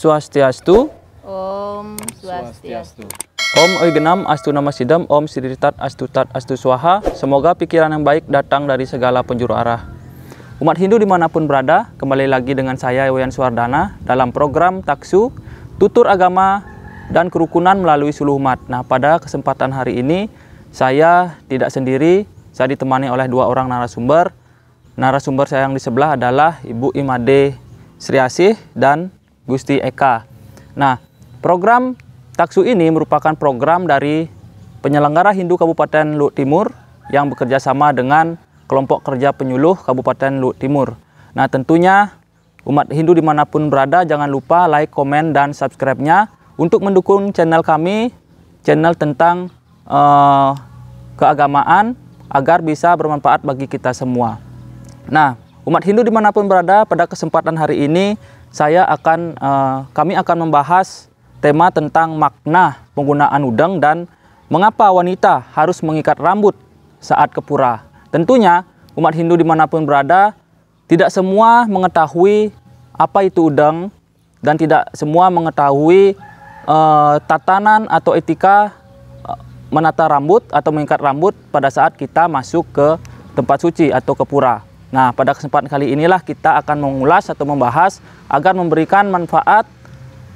Swastiastu. Om Swastiastu. Om Eugenam Astu Namasidam. Om Siddhitat Astu Tat Astu Swaha. Semoga pikiran yang baik datang dari segala penjuru arah. Umat Hindu dimanapun berada, kembali lagi dengan saya Wayan Suwardana dalam program Taksu, Tutur Agama dan Kerukunan melalui Suluh Umat. Nah, pada kesempatan hari ini saya tidak sendiri, saya ditemani oleh dua orang narasumber. Narasumber saya yang di sebelah adalah Ibu Imade Sriasih dan Gusti Eka. Nah, program Taksu ini merupakan program dari penyelenggara Hindu Kabupaten Luhut Timur yang bekerja sama dengan kelompok kerja penyuluh Kabupaten Luhut Timur. Nah, tentunya umat Hindu dimanapun berada, jangan lupa like, komen, dan subscribe-nya untuk mendukung channel kami, channel tentang keagamaan, agar bisa bermanfaat bagi kita semua. Nah, umat Hindu dimanapun berada, pada kesempatan hari ini kami akan membahas tema tentang makna penggunaan udeng dan mengapa wanita harus mengikat rambut saat ke pura. Tentunya umat Hindu dimanapun berada tidak semua mengetahui apa itu udeng dan tidak semua mengetahui tatanan atau etika menata rambut atau mengikat rambut pada saat kita masuk ke tempat suci atau ke pura. Nah, pada kesempatan kali inilah kita akan mengulas atau membahas agar memberikan manfaat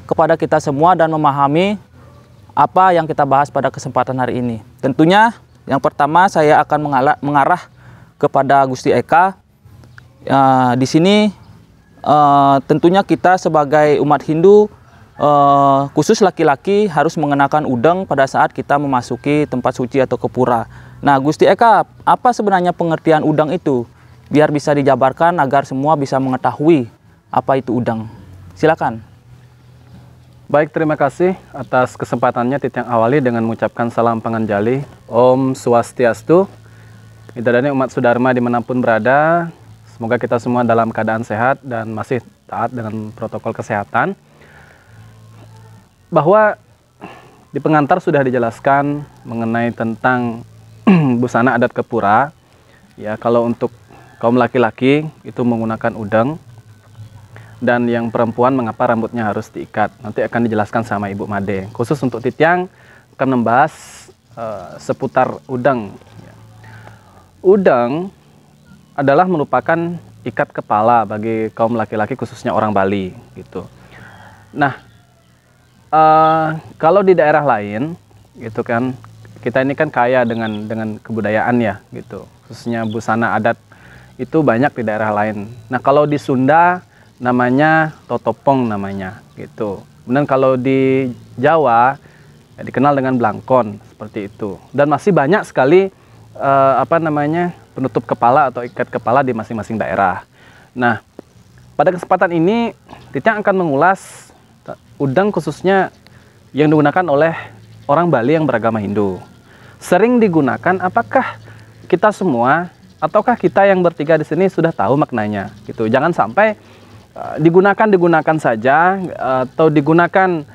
kepada kita semua dan memahami apa yang kita bahas pada kesempatan hari ini. Tentunya yang pertama saya akan mengarah kepada Gusti Eka. Di sini tentunya kita sebagai umat Hindu, khusus laki-laki, harus mengenakan udeng pada saat kita memasuki tempat suci atau ke pura. Nah, Gusti Eka, apa sebenarnya pengertian udeng itu? Biar bisa dijabarkan agar semua bisa mengetahui apa itu udeng. Silakan. Baik, terima kasih atas kesempatannya Titiang awali dengan mengucapkan salam panganjali. Om Swastiastu. Idadani umat Sudharma dimanapun berada, semoga kita semua dalam keadaan sehat dan masih taat dengan protokol kesehatan. Bahwa di pengantar sudah dijelaskan mengenai tentang busana adat ke pura. Ya, kalau untuk kaum laki-laki itu menggunakan udeng. Dan yang perempuan mengapa rambutnya harus diikat. Nanti akan dijelaskan sama Ibu Made. Khusus untuk Titiang akan membahas seputar udeng. Udeng adalah merupakan ikat kepala bagi kaum laki-laki, khususnya orang Bali gitu. Nah, kalau di daerah lain gitu kan, kita ini kan kaya dengan kebudayaan ya gitu. Khususnya busana adat itu banyak di daerah lain. Nah, kalau di Sunda namanya totopong namanya gitu. Kemudian kalau di Jawa ya, dikenal dengan blangkon seperti itu. Dan masih banyak sekali penutup kepala atau ikat kepala di masing-masing daerah. Nah, pada kesempatan ini Titiang akan mengulas udeng khususnya yang digunakan oleh orang Bali yang beragama Hindu. Sering digunakan, apakah kita semua ataukah kita yang bertiga di sini sudah tahu maknanya gitu. Jangan sampai digunakan saja atau digunakan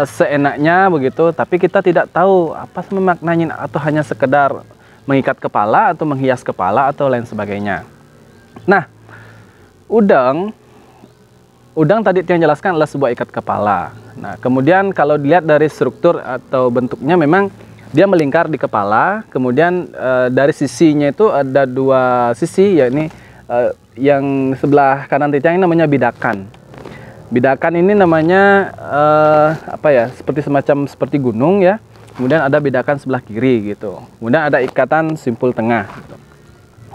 seenaknya begitu, tapi kita tidak tahu apa maknanya atau hanya sekedar mengikat kepala atau menghias kepala atau lain sebagainya. Nah, udeng tadi yang jelaskan adalah sebuah ikat kepala. Nah, kemudian kalau dilihat dari struktur atau bentuknya memang dia melingkar di kepala, kemudian dari sisinya itu ada dua sisi, yakni yang sebelah kanan Titiang ini namanya bidakan. Bidakan ini namanya seperti gunung ya. Kemudian ada bidakan sebelah kiri gitu. Kemudian ada ikatan simpul tengah gitu.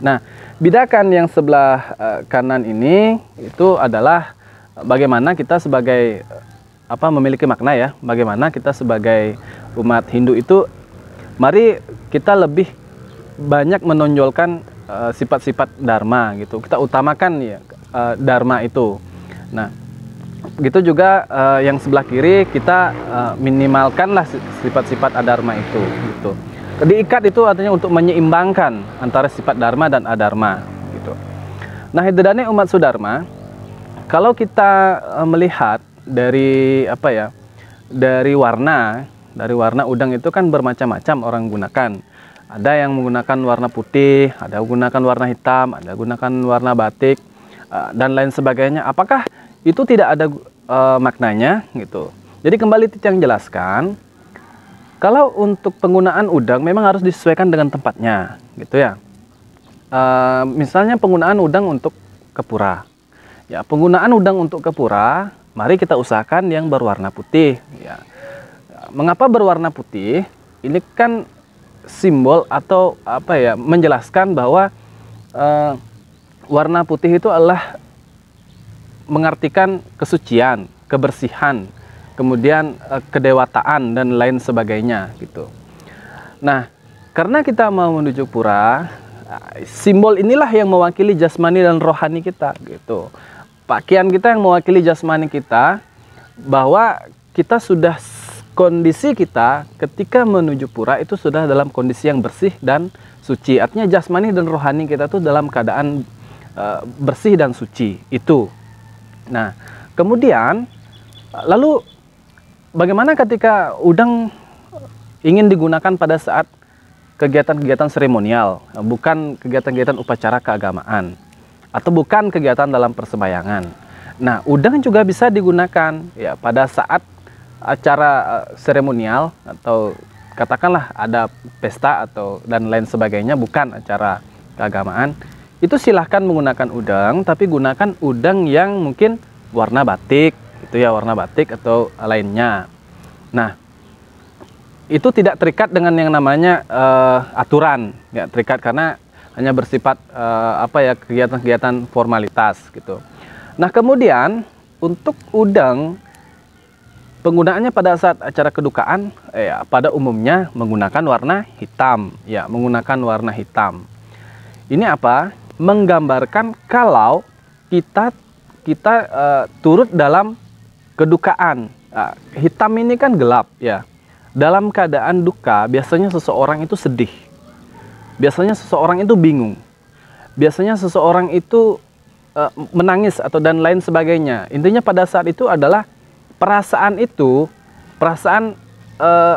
Nah, bidakan yang sebelah kanan ini itu adalah bagaimana kita sebagai memiliki makna ya. Bagaimana kita sebagai umat Hindu itu mari kita lebih banyak menonjolkan sifat-sifat dharma gitu. Kita utamakan ya dharma itu. Nah, begitu juga yang sebelah kiri kita minimalkanlah sifat-sifat adharma itu gitu. Diikat itu artinya untuk menyeimbangkan antara sifat dharma dan adharma gitu. Nah, hidadane umat Sudharma, kalau kita melihat dari dari warna udeng itu kan bermacam-macam orang gunakan. Ada yang menggunakan warna putih, ada yang menggunakan warna hitam, ada yang menggunakan warna batik, dan lain sebagainya. Apakah itu tidak ada maknanya gitu. Jadi kembali Titiang jelaskan, kalau untuk penggunaan udang memang harus disesuaikan dengan tempatnya, gitu ya. Misalnya penggunaan udang untuk kepura. Ya, penggunaan udang untuk kepura, mari kita usahakan yang berwarna putih. Ya. Mengapa berwarna putih? Ini kan simbol atau apa ya, menjelaskan bahwa warna putih itu adalah mengartikan kesucian, kebersihan, kemudian kedewataan dan lain sebagainya gitu. Nah, karena kita mau menuju pura, simbol inilah yang mewakili jasmani dan rohani kita gitu. Pakaian kita yang mewakili jasmani kita, bahwa kita sudah, kondisi kita ketika menuju pura itu sudah dalam kondisi yang bersih dan suci. Artinya jasmani dan rohani kita tuh dalam keadaan bersih dan suci itu. Nah, kemudian lalu bagaimana ketika udang ingin digunakan pada saat kegiatan-kegiatan seremonial, bukan kegiatan-kegiatan upacara keagamaan, atau bukan kegiatan dalam persembayangan. Nah, udang juga bisa digunakan ya pada saat acara seremonial, atau katakanlah ada pesta atau dan lain sebagainya, bukan acara keagamaan. Itu silahkan menggunakan udang, tapi gunakan udang yang mungkin warna batik, itu ya, warna batik atau lainnya. Nah, itu tidak terikat dengan yang namanya aturan, ya, terikat karena hanya bersifat apa ya, kegiatan-kegiatan formalitas gitu. Nah, kemudian untuk udang penggunaannya pada saat acara kedukaan, ya, pada umumnya menggunakan warna hitam, ya, menggunakan warna hitam. Ini apa? Menggambarkan kalau kita turut dalam kedukaan. Nah, hitam ini kan gelap ya. Dalam keadaan duka biasanya seseorang itu sedih. Biasanya seseorang itu bingung. Biasanya seseorang itu menangis atau dan lain sebagainya. Intinya pada saat itu adalah perasaan itu, perasaan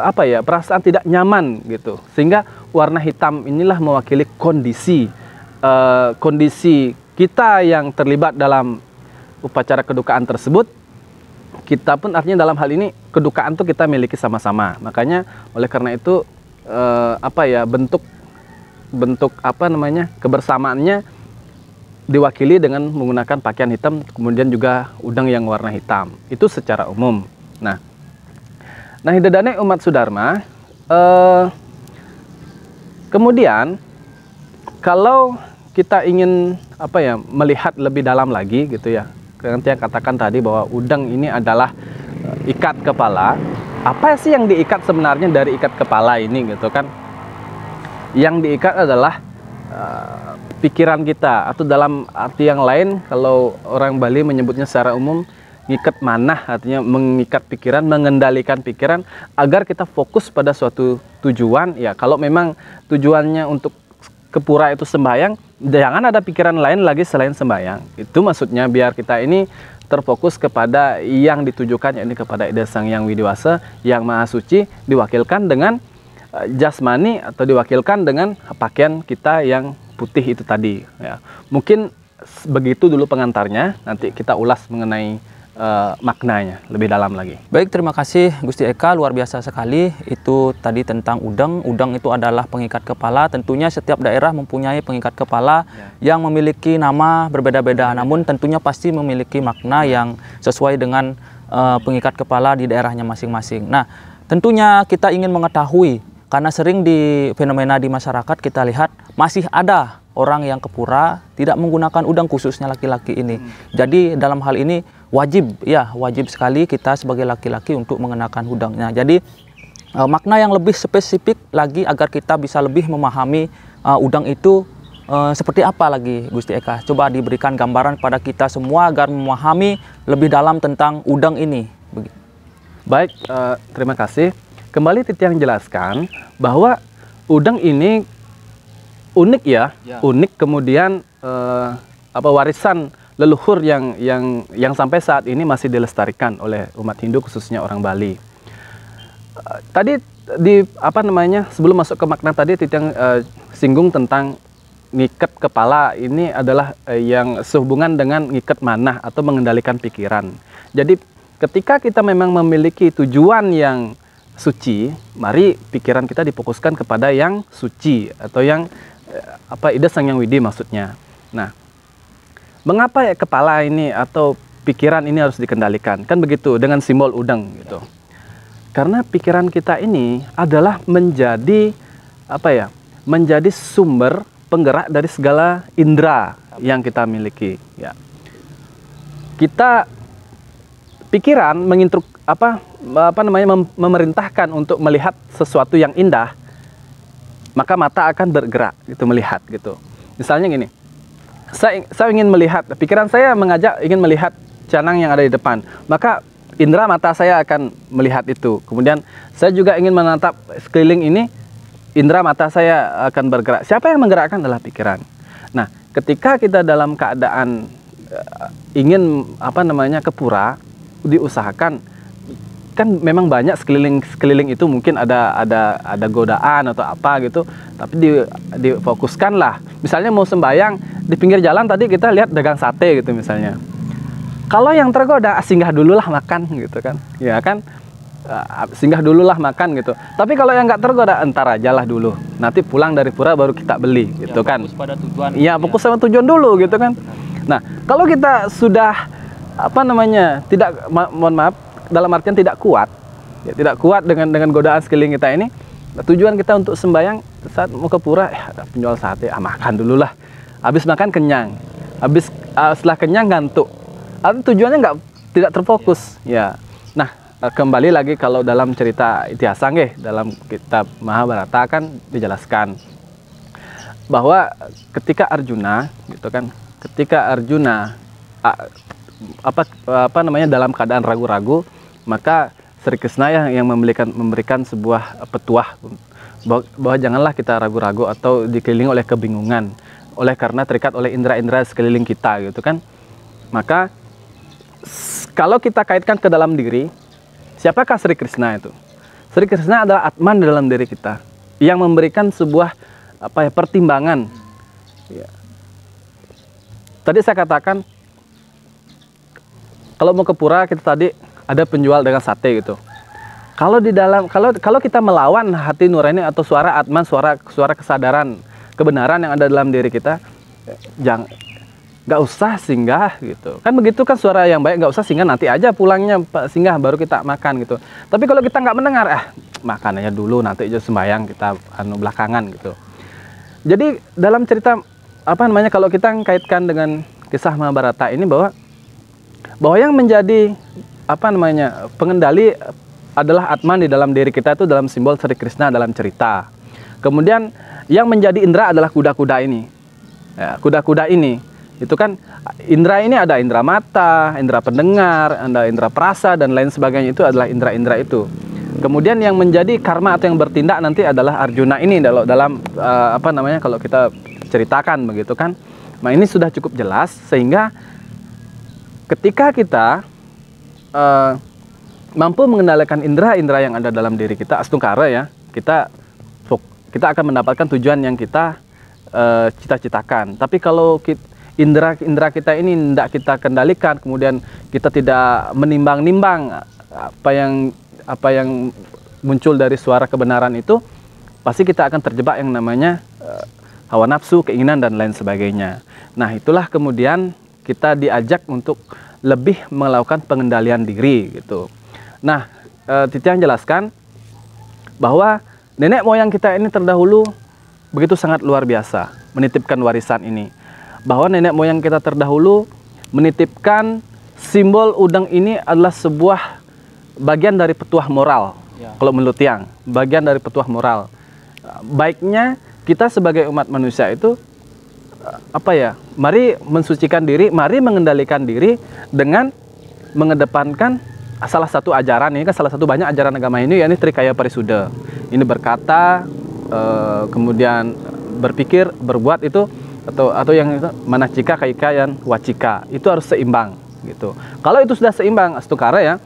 apa ya? Perasaan tidak nyaman gitu. Sehingga warna hitam inilah mewakili kondisi kita yang terlibat dalam upacara kedukaan tersebut. Kita pun artinya dalam hal ini kedukaan itu kita miliki sama-sama. Makanya oleh karena itu apa ya, bentuk apa namanya, kebersamaannya diwakili dengan menggunakan pakaian hitam, kemudian juga udang yang warna hitam. Itu secara umum. Nah hidadane umat Sudharma, kemudian kalau kita ingin apa ya, melihat lebih dalam lagi gitu ya, nanti yang katakan tadi bahwa udang ini adalah ikat kepala. Apa sih yang diikat sebenarnya dari ikat kepala ini gitu kan? Yang diikat adalah pikiran kita, atau dalam arti yang lain kalau orang Bali menyebutnya secara umum ngikat manah, artinya mengikat pikiran, mengendalikan pikiran agar kita fokus pada suatu tujuan. Ya, kalau memang tujuannya untuk ke pura itu sembahyang, jangan ada pikiran lain lagi selain sembahyang. Itu maksudnya biar kita ini terfokus kepada yang ditujukan, yakni kepada Ida Sang Yang Widiwasa yang Maha Suci, diwakilkan dengan jasmani atau diwakilkan dengan pakaian kita yang putih itu tadi. Ya. Mungkin begitu dulu pengantarnya, nanti kita ulas mengenai maknanya lebih dalam lagi. Baik, terima kasih Gusti Eka, luar biasa sekali. Itu tadi tentang udang. Udang itu adalah pengikat kepala. Tentunya setiap daerah mempunyai pengikat kepala yang memiliki nama berbeda-beda, namun tentunya pasti memiliki makna yang sesuai dengan pengikat kepala di daerahnya masing-masing. Nah, tentunya kita ingin mengetahui, karena sering di fenomena di masyarakat kita lihat masih ada orang yang ke pura tidak menggunakan udang, khususnya laki-laki ini. Jadi dalam hal ini wajib sekali kita sebagai laki-laki untuk mengenakan udangnya. Jadi makna yang lebih spesifik lagi agar kita bisa lebih memahami udang itu seperti apa lagi, Gusti Eka? Coba diberikan gambaran pada kita semua agar memahami lebih dalam tentang udang ini. Baik, terima kasih. Kembali Titiang jelaskan bahwa udang ini unik ya. Unik, kemudian warisan leluhur yang sampai saat ini masih dilestarikan oleh umat Hindu, khususnya orang Bali. Tadi sebelum masuk ke makna tadi Titiang singgung tentang ngikat kepala. Ini adalah yang sehubungan dengan ngikat manah atau mengendalikan pikiran. Jadi ketika kita memang memiliki tujuan yang suci, mari pikiran kita difokuskan kepada yang suci atau yang Ida Sang Hyang Widi maksudnya. Nah, mengapa ya kepala ini atau pikiran ini harus dikendalikan? Kan begitu dengan simbol udang gitu. Karena pikiran kita ini adalah menjadi menjadi sumber penggerak dari segala indera yang kita miliki. Ya. Kita pikiran memerintahkan untuk melihat sesuatu yang indah, maka mata akan bergerak gitu melihat gitu. Misalnya gini, saya ingin melihat, pikiran saya ingin melihat canang yang ada di depan, maka indera mata saya akan melihat itu. Kemudian saya juga ingin menatap sekeliling ini, indera mata saya akan bergerak. Siapa yang menggerakkan adalah pikiran. Nah, ketika kita dalam keadaan ingin ke pura, diusahakan, kan memang banyak sekeliling itu mungkin ada godaan atau apa gitu, tapi difokuskan lah. Misalnya mau sembahyang di pinggir jalan, tadi kita lihat dagang sate gitu misalnya. Kalau yang tergoda, singgah dulu lah makan gitu kan, ya kan, singgah dulu lah makan gitu. Tapi kalau yang nggak tergoda, entar aja lah dulu, nanti pulang dari pura baru kita beli gitu kan. Fokus pada tujuan. Iya, fokus sama tujuan dulu gitu kan. Nah, kalau kita sudah mohon maaf, dalam artian tidak kuat, ya, tidak kuat dengan godaan sekeliling kita ini, tujuan kita untuk sembahyang saat mau ke pura, ada penjual sate, makan dulu lah, habis makan kenyang, setelah kenyang ngantuk, atau tujuannya tidak terfokus, ya. Nah, kembali lagi kalau dalam cerita Itihasa dalam kitab Mahabharata kan dijelaskan bahwa ketika Arjuna gitu kan, dalam keadaan ragu-ragu, maka Sri Krishna yang memberikan sebuah petuah bahwa janganlah kita ragu-ragu atau dikelilingi oleh kebingungan, karena terikat oleh indera-indera sekeliling kita gitu kan. Maka kalau kita kaitkan ke dalam diri, siapakah Sri Krishna itu? Sri Krishna adalah Atman di dalam diri kita yang memberikan sebuah pertimbangan. Ya. Tadi saya katakan, kalau mau ke pura, kita tadi ada penjual dengan sate gitu. Kalau kita melawan hati nurani atau suara Atman, suara kesadaran, kebenaran yang ada dalam diri kita, nggak usah singgah gitu. Kan begitu kan suara yang baik, nggak usah singgah, nanti aja pulangnya singgah baru kita makan gitu. Tapi kalau kita nggak mendengar, makan aja dulu, nanti aja sembahyang kita belakangan gitu. Jadi dalam cerita kalau kita kaitkan dengan kisah Mahabharata ini bahwa yang menjadi pengendali adalah Atman di dalam diri kita, itu dalam simbol Sri Krishna dalam cerita. Kemudian yang menjadi indera adalah kuda-kuda ini. Ya, kuda-kuda ini itu kan indera ini ada indera mata, indera pendengar, ada indera perasa dan lain sebagainya, itu adalah indera-indera itu. Kemudian yang menjadi karma atau yang bertindak nanti adalah Arjuna ini dalam kalau kita ceritakan begitu kan. Nah, ini sudah cukup jelas sehingga ketika kita mampu mengendalikan indera-indera yang ada dalam diri kita, astungkara ya, kita akan mendapatkan tujuan yang kita cita-citakan. Tapi kalau indera kita ini tidak kita kendalikan, kemudian kita tidak menimbang-nimbang apa yang muncul dari suara kebenaran itu, pasti kita akan terjebak yang namanya hawa nafsu, keinginan dan lain sebagainya. Nah, itulah kemudian kita diajak untuk lebih melakukan pengendalian diri gitu. Nah, Titiang jelaskan bahwa nenek moyang kita ini terdahulu begitu sangat luar biasa menitipkan warisan ini. Bahwa nenek moyang kita terdahulu menitipkan simbol udang ini adalah sebuah bagian dari petuah moral. Ya. Kalau menurut Tiang, bagian dari petuah moral. Baiknya kita sebagai umat manusia itu mari mensucikan diri, mari mengendalikan diri dengan mengedepankan salah satu ajaran. Ini kan salah satu banyak ajaran agama ini, yakni Trikaya Parisuddha. Ini berkata, kemudian berpikir, berbuat itu atau yang itu manacika, kaika, dan wacika, itu harus seimbang gitu. Kalau itu sudah seimbang, astungkara ya,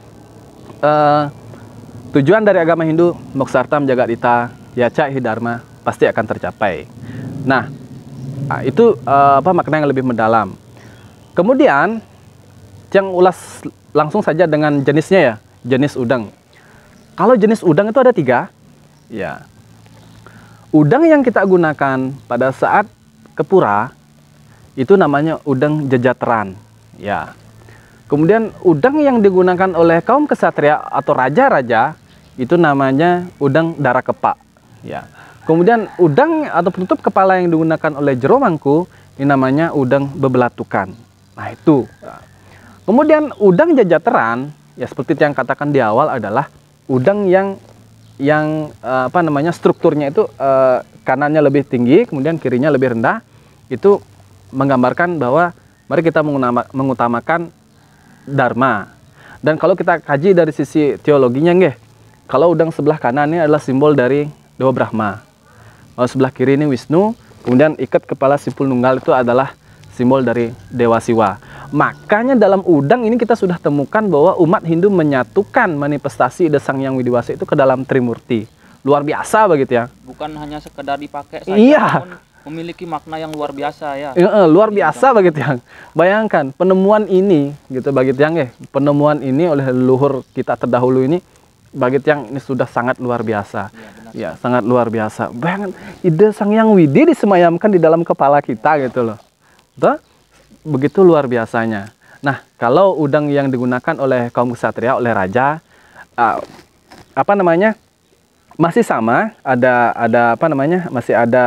tujuan dari agama Hindu moksartam jagadita yaca hidharma pasti akan tercapai. Nah, itu makna yang lebih mendalam. Kemudian yang ulas langsung saja dengan jenisnya ya, jenis udang. Kalau jenis udang itu ada 3. Ya. Udang yang kita gunakan pada saat ke pura itu namanya udang jejateran. Ya. Kemudian udang yang digunakan oleh kaum kesatria atau raja-raja itu namanya udang darah kepak. Ya. Kemudian udang atau penutup kepala yang digunakan oleh Jero Mangku ini namanya udang bebelatukan. Nah itu. Kemudian udang jejateran ya seperti yang katakan di awal adalah udang yang strukturnya itu kanannya lebih tinggi kemudian kirinya lebih rendah. Itu menggambarkan bahwa mari kita mengutamakan Dharma. Dan kalau kita kaji dari sisi teologinya kalau udang sebelah kanan ini adalah simbol dari Dewa Brahma. Kalau sebelah kiri ini Wisnu, kemudian ikat kepala simpul nunggal itu adalah simbol dari Dewa Siwa. Makanya dalam udang ini kita sudah temukan bahwa umat Hindu menyatukan manifestasi Ida Sang Hyang Widiwasa itu ke dalam Trimurti. Luar biasa begitu ya. Bukan hanya sekedar dipakai saja, iya. namun memiliki makna yang luar biasa ya. Luar biasa begitu ya. Bayangkan penemuan ini gitu bagi tiang penemuan ini oleh leluhur kita terdahulu ini bagi tiang ini sudah sangat luar biasa. Ya, sangat luar biasa. Bayangkan Ida Sang Hyang Widi disemayamkan di dalam kepala kita gitu loh. Tuh, begitu luar biasanya. Nah, kalau udang yang digunakan oleh kaum ksatria, oleh raja, masih sama, masih ada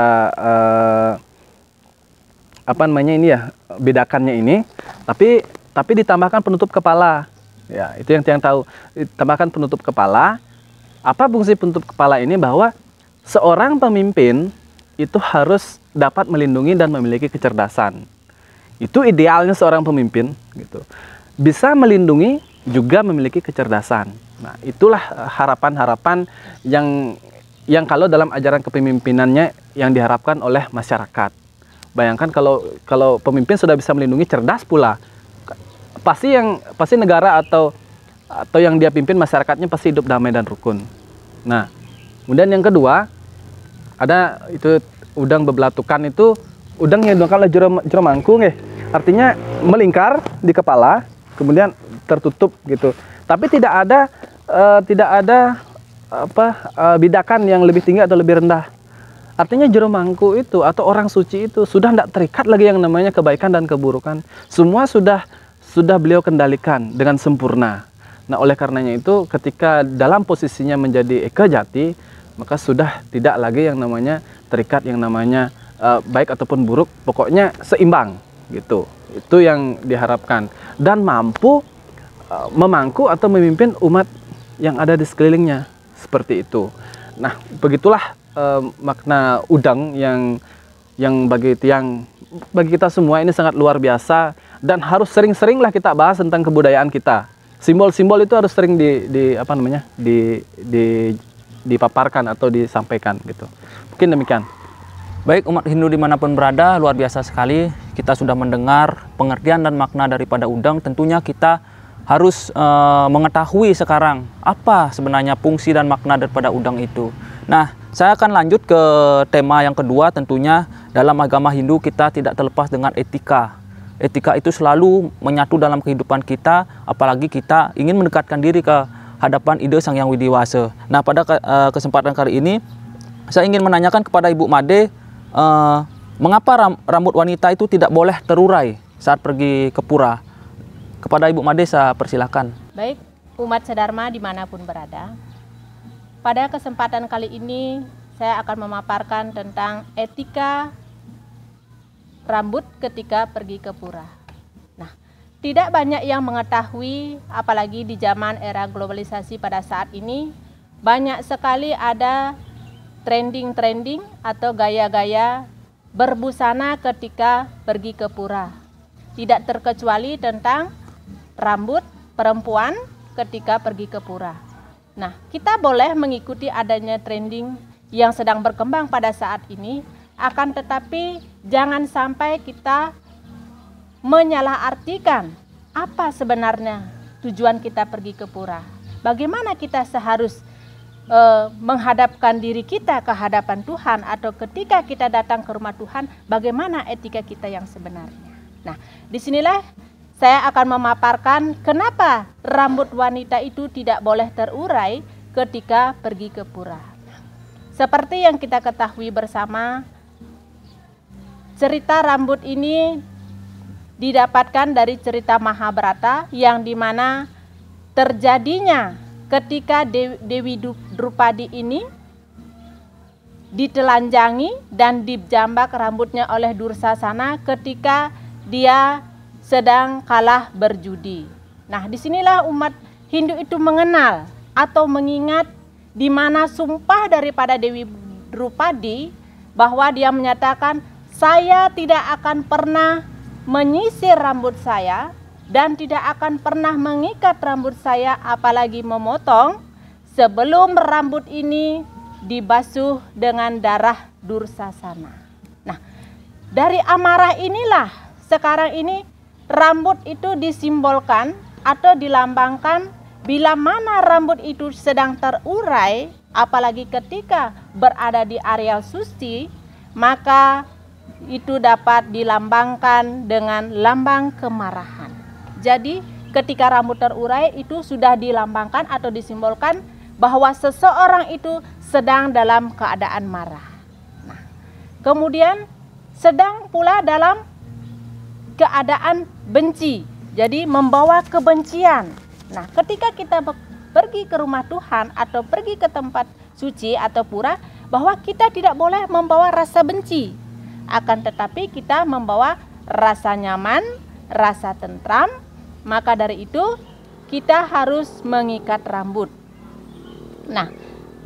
bedakannya ini, tapi ditambahkan penutup kepala. Ya, itu yang tahu. Ditambahkan penutup kepala. Apa fungsi penutup kepala ini? Bahwa seorang pemimpin itu harus dapat melindungi dan memiliki kecerdasan. Itu idealnya seorang pemimpin gitu. Bisa melindungi juga memiliki kecerdasan. Nah, itulah harapan-harapan yang kalau dalam ajaran kepemimpinannya yang diharapkan oleh masyarakat. Bayangkan kalau pemimpin sudah bisa melindungi, cerdas pula, pasti negara atau yang dia pimpin masyarakatnya pasti hidup damai dan rukun. Nah, kemudian yang kedua ada itu udang bebelatukan, itu udang yang digunakan oleh Jero Mangku artinya melingkar di kepala kemudian tertutup gitu. Tapi tidak ada bidakan yang lebih tinggi atau lebih rendah. Artinya Jero Mangku itu atau orang suci itu sudah tidak terikat lagi yang namanya kebaikan dan keburukan. Semua sudah beliau kendalikan dengan sempurna. Nah, oleh karenanya itu ketika dalam posisinya menjadi Eka Jati, maka sudah tidak lagi yang namanya terikat yang namanya baik ataupun buruk, pokoknya seimbang gitu. Itu yang diharapkan dan mampu memangku atau memimpin umat yang ada di sekelilingnya seperti itu. Nah, begitulah makna udang yang bagi kita semua ini sangat luar biasa dan harus sering-seringlah kita bahas tentang kebudayaan kita. Simbol-simbol itu harus sering dipaparkan atau disampaikan gitu. Mungkin demikian. Baik, umat Hindu dimanapun berada, luar biasa sekali kita sudah mendengar pengertian dan makna daripada udang. Tentunya kita harus mengetahui sekarang apa sebenarnya fungsi dan makna daripada udang itu. Nah, saya akan lanjut ke tema yang kedua. Tentunya dalam agama Hindu kita tidak terlepas dengan etika. Etika itu selalu menyatu dalam kehidupan kita, apalagi kita ingin mendekatkan diri ke hadapan Ida Sang Hyang Widiwasa. Nah, pada kesempatan kali ini saya ingin menanyakan kepada Ibu Made, mengapa rambut wanita itu tidak boleh terurai saat pergi ke pura? Kepada Ibu Made saya persilahkan. Baik, umat sedharma dimanapun berada, pada kesempatan kali ini saya akan memaparkan tentang etika rambut ketika pergi ke pura. Nah, tidak banyak yang mengetahui, apalagi di zaman era globalisasi pada saat ini, banyak sekali ada trending atau gaya-gaya berbusana ketika pergi ke pura. Tidak terkecuali tentang rambut perempuan ketika pergi ke pura. Nah, kita boleh mengikuti adanya trending yang sedang berkembang pada saat ini, akan tetapi jangan sampai kita menyalahartikan apa sebenarnya tujuan kita pergi ke pura. Bagaimana kita seharus menghadapkan diri kita ke hadapan Tuhan, atau ketika kita datang ke rumah Tuhan, bagaimana etika kita yang sebenarnya. Nah, disinilah saya akan memaparkan kenapa rambut wanita itu tidak boleh terurai ketika pergi ke pura. Seperti yang kita ketahui bersama, cerita rambut ini didapatkan dari cerita Mahabharata yang dimana terjadinya ketika Dewi Drupadi ini ditelanjangi dan dijambak rambutnya oleh Dursasana ketika dia sedang kalah berjudi. Nah, disinilah umat Hindu itu mengenal atau mengingat di mana sumpah daripada Dewi Drupadi bahwa dia menyatakan, saya tidak akan pernah menyisir rambut saya dan tidak akan pernah mengikat rambut saya apalagi memotong sebelum rambut ini dibasuh dengan darah Dursasana. Nah, dari amarah inilah sekarang ini rambut itu disimbolkan atau dilambangkan bila mana rambut itu sedang terurai, apalagi ketika berada di areal suci, maka itu dapat dilambangkan dengan lambang kemarahan. Jadi ketika rambut terurai itu sudah dilambangkan atau disimbolkan bahwa seseorang itu sedang dalam keadaan marah. Nah, kemudian sedang pula dalam keadaan benci, jadi membawa kebencian. Nah, ketika kita pergi ke rumah Tuhan atau pergi ke tempat suci atau pura, bahwa kita tidak boleh membawa rasa benci, akan tetapi kita membawa rasa nyaman, rasa tentram. Maka dari itu kita harus mengikat rambut. Nah,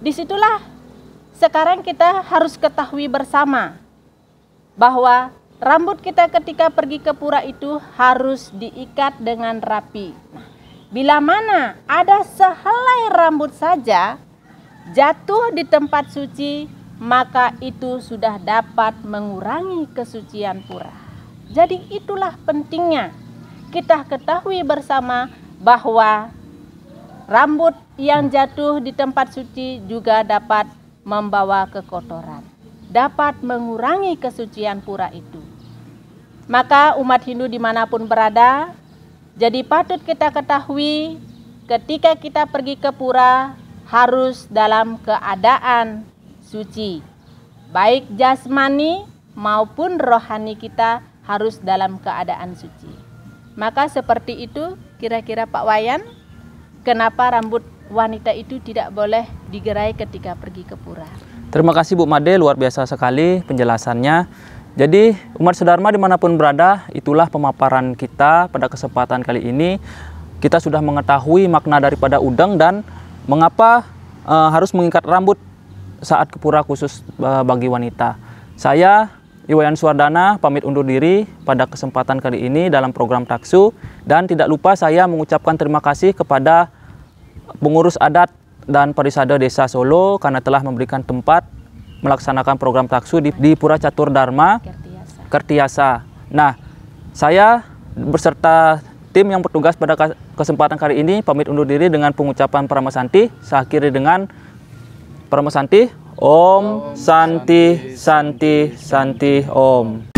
disitulah sekarang kita harus ketahui bersama bahwa rambut kita ketika pergi ke pura itu harus diikat dengan rapi. Nah, bila mana ada sehelai rambut saja jatuh di tempat suci, maka itu sudah dapat mengurangi kesucian pura. Jadi itulah pentingnya kita ketahui bersama bahwa rambut yang jatuh di tempat suci juga dapat membawa kekotoran, dapat mengurangi kesucian pura itu. Maka umat Hindu dimanapun berada, jadi patut kita ketahui ketika kita pergi ke pura harus dalam keadaan suci. Baik jasmani maupun rohani kita harus dalam keadaan suci. Maka seperti itu kira-kira Pak Wayan, kenapa rambut wanita itu tidak boleh digerai ketika pergi ke pura. Terima kasih Bu Made, luar biasa sekali penjelasannya. Jadi umat Sedharma dimanapun berada, itulah pemaparan kita pada kesempatan kali ini. Kita sudah mengetahui makna daripada udang dan mengapa harus mengikat rambut saat ke pura khusus bagi wanita. Saya Iwayan Suwardana pamit undur diri pada kesempatan kali ini dalam program Taksu, dan tidak lupa saya mengucapkan terima kasih kepada pengurus adat dan parisada Desa Solo karena telah memberikan tempat melaksanakan program Taksu di Pura Catur Dharma Kertiasa. Nah, saya beserta tim yang bertugas pada kesempatan kali ini pamit undur diri dengan pengucapan Paramasanti. Saya akhiri dengan Paramasanti. Om Santi Santi Santi Om.